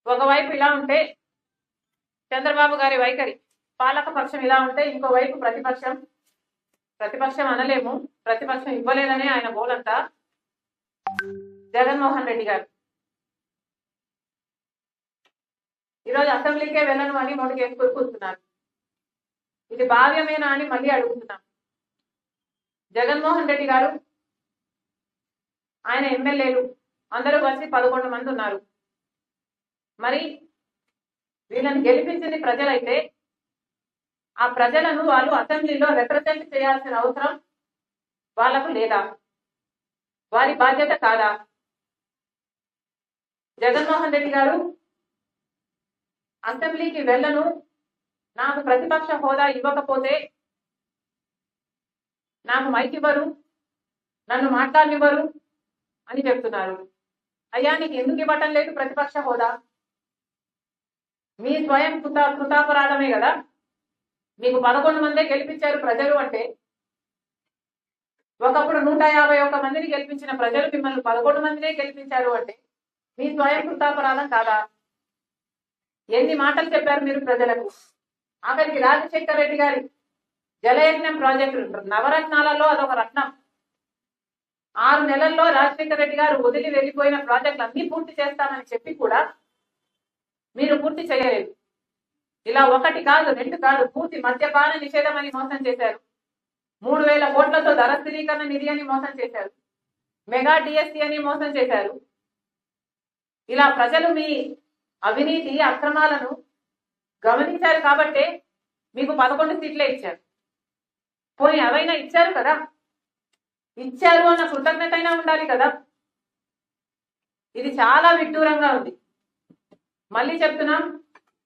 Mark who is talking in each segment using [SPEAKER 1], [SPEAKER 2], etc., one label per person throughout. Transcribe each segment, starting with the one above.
[SPEAKER 1] ఒకవైపు ఇలా ఉంటే చంద్రబాబు గారి వైఖరి, పాలక పక్షం ఇలా ఉంటే ఇంకోవైపు ప్రతిపక్షం అనలేము, ప్రతిపక్షం ఇవ్వలేదనే ఆయన గోలంతా జగన్మోహన్ రెడ్డి గారు. ఈరోజు అసెంబ్లీకే వెళ్ళను అని నోటికేసి కూర్చున్నారు. ఇది భావ్యమేనా అని మళ్ళీ అడుగుతున్నాం. జగన్మోహన్ రెడ్డి గారు, ఆయన ఎమ్మెల్యేలు అందరూ కలిసి 11 మంది ఉన్నారు. మరి వీళ్ళని గెలిపించింది ప్రజలైతే ఆ ప్రజలను వాళ్ళు అసెంబ్లీలో రిప్రజెంట్ చేయాల్సిన అవసరం వాళ్లకు లేదా? వారి బాధ్యత కాదా? జగన్మోహన్ రెడ్డి గారు అసెంబ్లీకి వెళ్ళను, నాకు ప్రతిపక్ష హోదా ఇవ్వకపోతే నాకు మైక్ ఇవ్వరు, నన్ను మాట్లాడనివ్వరు అని చెప్తున్నారు. అయ్యా, నీకు ఎందుకు ఇవ్వటం లేదు ప్రతిపక్ష హోదా? మీ స్వయం కృతాపరాధమే కదా. మీకు 11 మందే గెలిపించారు ప్రజలు అంటే, ఒకప్పుడు 151 మందిని గెలిపించిన ప్రజలు మిమ్మల్ని 11 మందినే గెలిపించారు అంటే మీ స్వయం కృతాపరాధం కాదా? ఎన్ని మాటలు చెప్పారు మీరు ప్రజలకు? ఆఖరికి రాజశేఖర్ రెడ్డి గారి జలయజ్ఞం ప్రాజెక్టు నవరత్నాలలో అదొక రత్నం. 6 నెలల్లో రాజశేఖర్ రెడ్డి గారు వదిలి వెళ్ళిపోయిన ప్రాజెక్టులు అన్ని పూర్తి చేస్తామని చెప్పి కూడా మీరు పూర్తి చేయలేదు. ఇలా 1 కాదు 2 కాదు, పూర్తి మద్యపాన నిషేధం అని మోసం చేశారు. 3000 కోట్లతో ధర స్థిరీకరణ నిధి అని మోసం చేశారు. మెగా డిఎస్సి అని మోసం చేశారు. ఇలా ప్రజలు మీ అవినీతి అక్రమాలను గమనించారు కాబట్టే మీకు 11 సీట్లే ఇచ్చారు. పోనీ అవైనా ఇచ్చారు కదా, ఇచ్చారు అన్న కృతజ్ఞత అయినా ఉండాలి కదా. ఇది చాలా విడ్డూరంగా ఉంది. మళ్ళీ చెప్తున్నాం,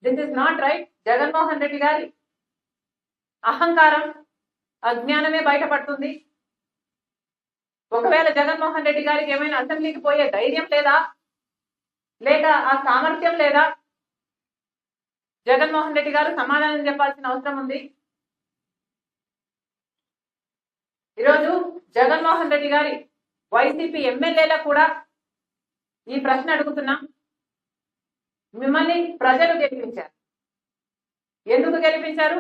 [SPEAKER 1] this is not right. Jaganmohan Reddy గారి అహంకారం, అజ్ఞానమే బయటపడుతుంది. ఒకవేళ జగన్మోహన్ రెడ్డి గారికి ఏమైనా అసెంబ్లీకి పోయే ధైర్యం లేదా, లేక ఆ సామర్థ్యం లేదా, జగన్మోహన్ రెడ్డి గారు సమాధానం చెప్పాల్సిన అవసరం ఉంది. ఈరోజు జగన్మోహన్ రెడ్డి గారి వైసీపీ ఎమ్మెల్యేలకు కూడా ఈ ప్రశ్న అడుగుతున్నాం. మిమ్మల్ని ప్రజలు గెలిపించారు. ఎందుకు గెలిపించారు?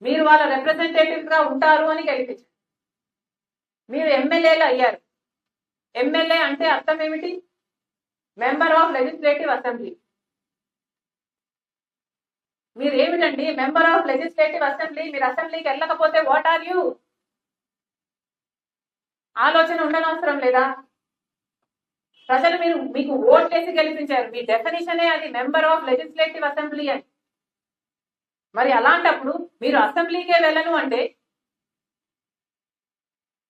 [SPEAKER 1] మీరు వాళ్ళ రిప్రజెంటేటివ్స్ గా ఉంటారు అని గెలిపించారు. మీరు ఎమ్మెల్యేలు అయ్యారు. ఎమ్మెల్యే అంటే అర్థం ఏమిటి? Member of legislative assembly. మీరు ఏమిటండి మెంబర్ ఆఫ్ లెజిస్లేటివ్ అసెంబ్లీ? మీరు అసెంబ్లీకి వెళ్ళకపోతే వాట్ ఆర్ యూ? ఆలోచన ఉండనవసరం లేదా? ప్రజలు మీకు ఓట్లేసి గెలిపించారు. మీ డెఫినేషనే అది, మెంబర్ ఆఫ్ లెజిస్లేటివ్ అసెంబ్లీ అని. మరి అలాంటప్పుడు మీరు అసెంబ్లీకే వెళ్ళను అంటే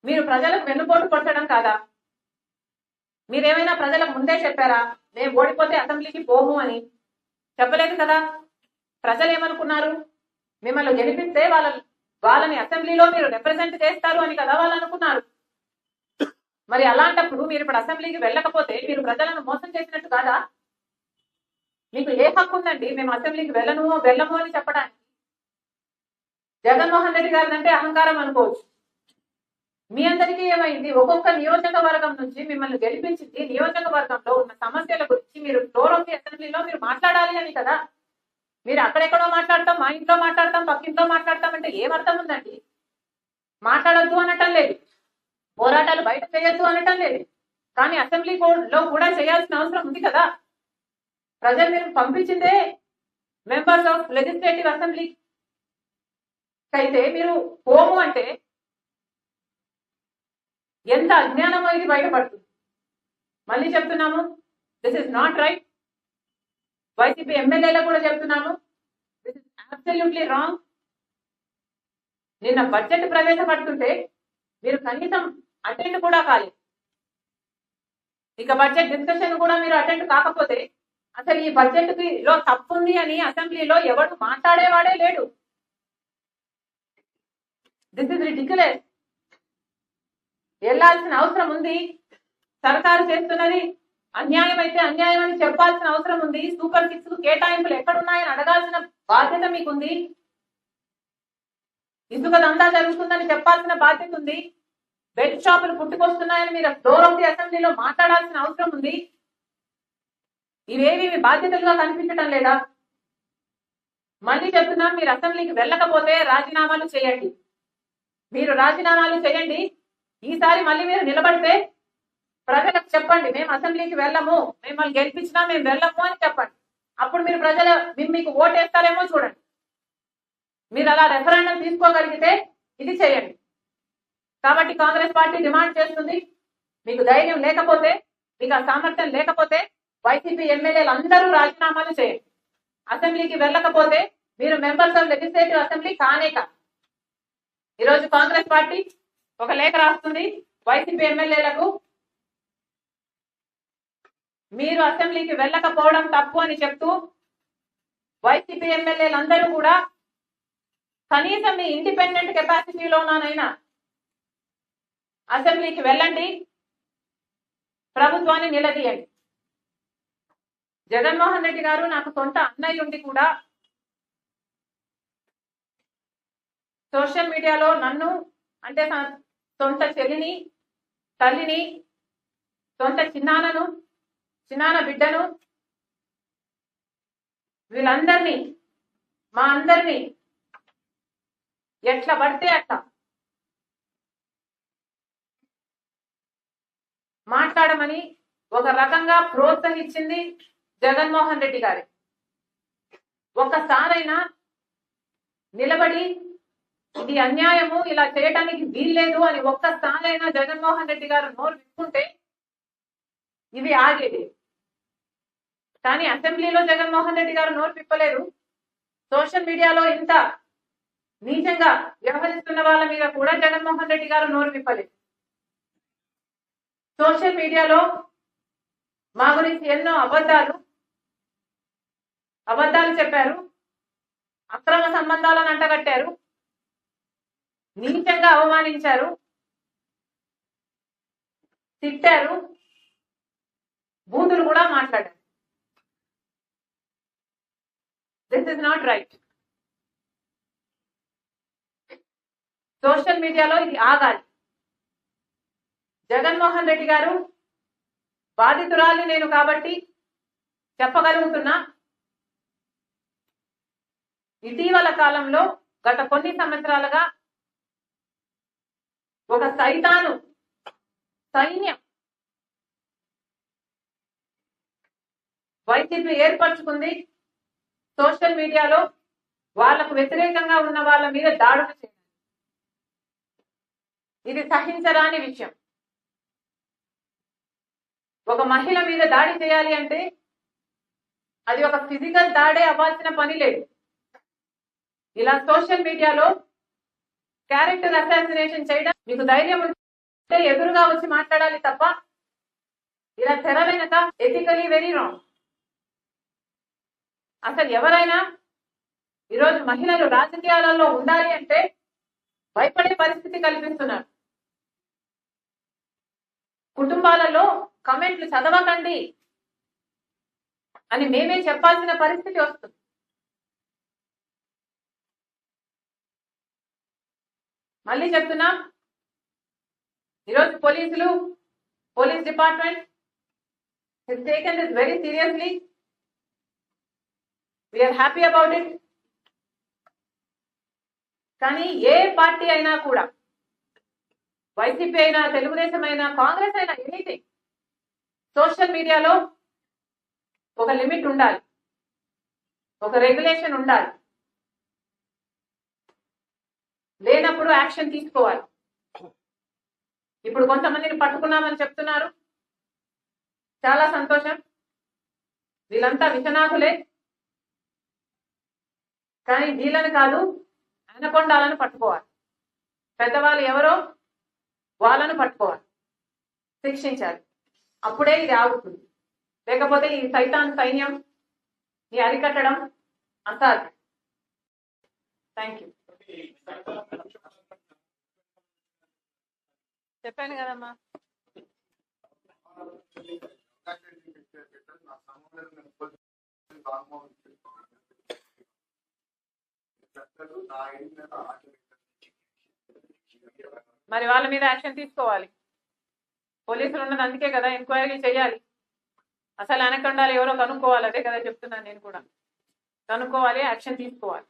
[SPEAKER 1] మీరు ప్రజలకు వెన్నుపోటు కొట్టడం కాదా? మీరేమైనా ప్రజలకు ముందే చెప్పారా మేము ఓడిపోతే అసెంబ్లీకి పోము అని? చెప్పలేదు కదా. ప్రజలు ఏమనుకున్నారు? మిమ్మల్ని గెలిపిస్తే వాళ్ళని అసెంబ్లీలో మీరు రిప్రజెంట్ చేస్తారు అని కదా వాళ్ళు అనుకున్నారు. మరి అలాంటప్పుడు మీరు ఇప్పుడు అసెంబ్లీకి వెళ్ళకపోతే మీరు ప్రజలను మోసం చేసినట్టు కాదా? మీకు ఏ హక్కు ఉందండి మేము అసెంబ్లీకి వెళ్ళము అని చెప్పడానికి? జగన్మోహన్ రెడ్డి గారి అంటే అహంకారం అనుకోవచ్చు. మీ అందరికీ ఏమైంది? ఒక్కొక్క నియోజకవర్గం నుంచి మిమ్మల్ని గెలిపించింది నియోజకవర్గంలో ఉన్న సమస్యల గురించి మీరు ఫ్లోర్ ఆఫ్ ది అసెంబ్లీలో మీరు మాట్లాడాలి అని కదా. మీరు అక్కడెక్కడో మాట్లాడతాం, మా ఇంట్లో మాట్లాడతాం, పక్కింట్లో మాట్లాడతాం అంటే ఏమర్థం ఉందండి? మాట్లాడద్దు అనటం లేదు, పోరాటాలు బయట చేయొద్దు అనటం లేదు, కానీ అసెంబ్లీ లో కూడా చేయాల్సిన అవసరం ఉంది కదా. ప్రజలు మీరు పంపించిందే మెంబర్స్ ఆఫ్ లెజిస్లేటివ్ అసెంబ్లీ అయితే మీరు పోము అంటే ఎంత అజ్ఞానమో ఇది బయటపడుతుంది. మళ్ళీ చెప్తున్నాము, this is not right. YCP ఎమ్మెల్యేలకు కూడా చెప్తున్నాము, దిస్ ఇస్ అబ్సల్యూట్లీ రాంగ్. నిన్న బడ్జెట్ ప్రవేశపెడుతుంటే మీరు కనీసం అటెండ్ కూడా కాలేదు. ఇక బడ్జెట్ డిస్కషన్ కూడా మీరు అటెండ్ కాకపోతే అసలు ఈ బడ్జెట్ లో తప్పు ఉంది అని అసెంబ్లీలో ఎవరు మాట్లాడేవాడే లేడు. This is ridiculous. వెళ్లాల్సిన అవసరం ఉంది. సర్కారు చేస్తున్నది అన్యాయం అయితే అన్యాయం అని చెప్పాల్సిన అవసరం ఉంది. సూపర్ 6 కేటాయింపులు ఎక్కడున్నాయని అడగాల్సిన బాధ్యత మీకుంది. ఇసుక దందా జరుగుతుందని చెప్పాల్సిన బాధ్యత ఉంది. బెడ్ షాపులు పుట్టుకొస్తున్నాయని మీరు ఫ్లోర్ ఆఫ్ ది అసెంబ్లీలో మాట్లాడాల్సిన అవసరం ఉంది. ఇవేవి మీ బాధ్యతలుగా కనిపించడం లేదా? మళ్ళీ చెప్తున్నాం, మీరు అసెంబ్లీకి వెళ్ళకపోతే రాజీనామాలు చేయండి. మీరు రాజీనామాలు చేయండి. ఈసారి మళ్ళీ మీరు నిలబడితే ప్రజలకు చెప్పండి, మేము అసెంబ్లీకి వెళ్ళము, మిమ్మల్ని గెలిపించినా మేము వెళ్ళము అని చెప్పండి. అప్పుడు మీరు మీకు ఓటేస్తారేమో చూడండి. మీరు అలా రెఫరెండం తీసుకోగలిగితే ఇది చేయండి. కాబట్టి కాంగ్రెస్ పార్టీ డిమాండ్ చేస్తుంది, మీకు ధైర్యం లేకపోతే, మీకు ఆ సామర్థ్యం లేకపోతే వైసీపీ ఎమ్మెల్యేలు అందరూ రాజీనామాలు చేయండి. అసెంబ్లీకి వెళ్ళకపోతే మీరు మెంబర్స్ ఆఫ్ లెజిస్లేటివ్ అసెంబ్లీ కానే కాదు. ఈరోజు కాంగ్రెస్ పార్టీ ఒక లేఖ రాస్తుంది వైసీపీ ఎమ్మెల్యేలకు, మీరు అసెంబ్లీకి వెళ్ళకపోవడం తప్పు అని చెప్తూ వైసీపీ ఎమ్మెల్యేలందరూ కూడా కనీసం మీ ఇండిపెండెంట్ కెపాసిటీలోనైనా అసెంబ్లీకి వెళ్ళండి, ప్రభుత్వాన్ని నిలదీయండి. జగన్మోహన్ రెడ్డి గారు నాకు సొంత అన్నయ్య ఉండి కూడా సోషల్ మీడియాలో నన్ను అంటే సొంత చెల్లిని, తల్లిని, సొంత చిన్నాన బిడ్డను, వీళ్ళందరినీ మా అందరినీ ఎట్లా పడితే అట్లా మాట్లాడమని ఒక రకంగా ప్రోత్సహించింది జగన్మోహన్ రెడ్డి గారి. ఒక్కసారైనా నిలబడి ఇది అన్యాయము, ఇలా చేయడానికి వీల్లేదు అని ఒక్కసారైనా జగన్మోహన్ రెడ్డి గారు నోరు విప్పుకుంటే ఇవి ఆగేది. కానీ అసెంబ్లీలో జగన్మోహన్ రెడ్డి గారు నోరు విప్పలేదు. సోషల్ మీడియాలో ఇంత నీచంగా వ్యవహరిస్తున్న వాళ్ళ మీద కూడా జగన్మోహన్ రెడ్డి గారు నోరు విప్పలేదు. సోషల్ మీడియాలో మా గురించి ఎన్నో అబద్ధాలు చెప్పారు, అక్రమ సంబంధాలను అంటగట్టారు, నీచంగా అవమానించారు, తిట్టారు, బూతులు కూడా మాట్లాడారు. This is not right. Social మీడియాలో ఇది ఆగాలి. జగన్మోహన్ రెడ్డి గారు బాధితురాలి నేను కాబట్టి చెప్పగలుగుతున్నా, ఇటీవల కాలంలో గత కొన్ని సంవత్సరాలుగా ఒక సైన్యం వైసీపీ ఏర్పరచుకుంది. సోషల్ మీడియాలో వాళ్లకు వ్యతిరేకంగా ఉన్న వాళ్ళ మీద దాడులు చేయడం ఇది సహించరాని విషయం. ఒక మహిళ మీద దాడి చేయాలి అంటే అది ఒక ఫిజికల్ దాడే అవ్వాల్సిన పని లేదు. ఇలా సోషల్ మీడియాలో క్యారెక్టర్ అసాసినేషన్ చేయడం మీకు ధైర్యం ఉంటే ఎదురుగా వచ్చి మాట్లాడాలి తప్ప ఇలా తెర వెనక ఎథికలీ వెరీ రాంగ్. అసలు ఎవరైనా ఈరోజు మహిళలు రాజకీయాలలో ఉండాలి అంటే భయపడే పరిస్థితి కల్పిస్తున్నారు. కుటుంబాలలో కమెంట్లు చదవకండి అని మేమే చెప్పాల్సిన పరిస్థితి వస్తుంది. మళ్ళీ చెప్తున్నాం, ఈరోజు police department has taken this very seriously. We are happy about it. కానీ ఏ పార్టీ అయినా కూడా, వైసీపీ అయినా, తెలుగుదేశం అయినా, కాంగ్రెస్ అయినా, ఎనీథింగ్, సోషల్ మీడియాలో ఒక లిమిట్ ఉండాలి, ఒక రెగ్యులేషన్ ఉండాలి. లేనప్పుడు యాక్షన్ తీసుకోవాలి. ఇప్పుడు కొంతమందిని పట్టుకున్నామని చెప్తున్నారు, చాలా సంతోషం. వీళ్ళంతా విషనాకులే, కానీ వీళ్ళని కాదు, అనకొండాలను పట్టుకోవాలి. పెద్దవాళ్ళు ఎవరో వాళ్ళను పట్టుకోవాలి, శిక్షించాలి. అప్పుడే ఇది ఆగుతుంది. లేకపోతే ఈ సైన్యం ఈ అరికట్టడం అసాధ్యం. Thank you. చెప్పాను కదమ్మా. మరి వాళ్ళ మీద యాక్షన్ తీసుకోవాలి. పోలీసులు ఉన్నది అందుకే కదా, ఎంక్వైరీ చేయాలి. అసలు అనకొండాలు ఎవరో కనుక్కోవాలి. అదే కదా చెప్తున్నాను నేను కూడా. కనుక్కోవాలి, యాక్షన్ తీసుకోవాలి.